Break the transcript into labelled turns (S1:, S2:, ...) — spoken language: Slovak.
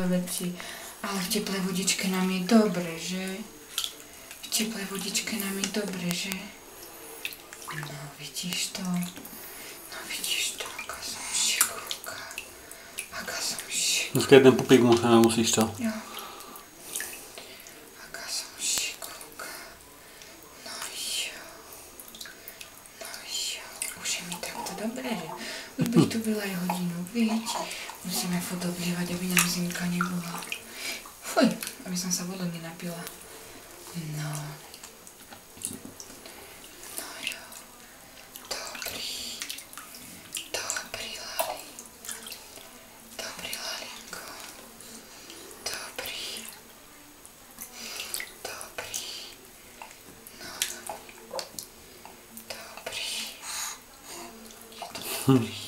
S1: veci. Ale v teplej vodičke nám je dobre, že? V teplej vodičke nám je dobre, že? No, vidíš to? No, vidíš to, aká som šikovka. Aká som šikovka.
S2: Dneska jeden pupík musíš to.
S1: Jo. Aká som šikovka. No jo. No jo. Už je mi takto dobré, že? Už bych tu byla aj hodinu, viď? Musíme furt oblievať, aby nám zimka nebola. Fuj, aby som sa vodou nenapila. No. No jo. Dobrý. Dobrý, Lali. Dobrý, Lalinko. Dobrý. Dobrý. No. Dobrý. Je to dobrý.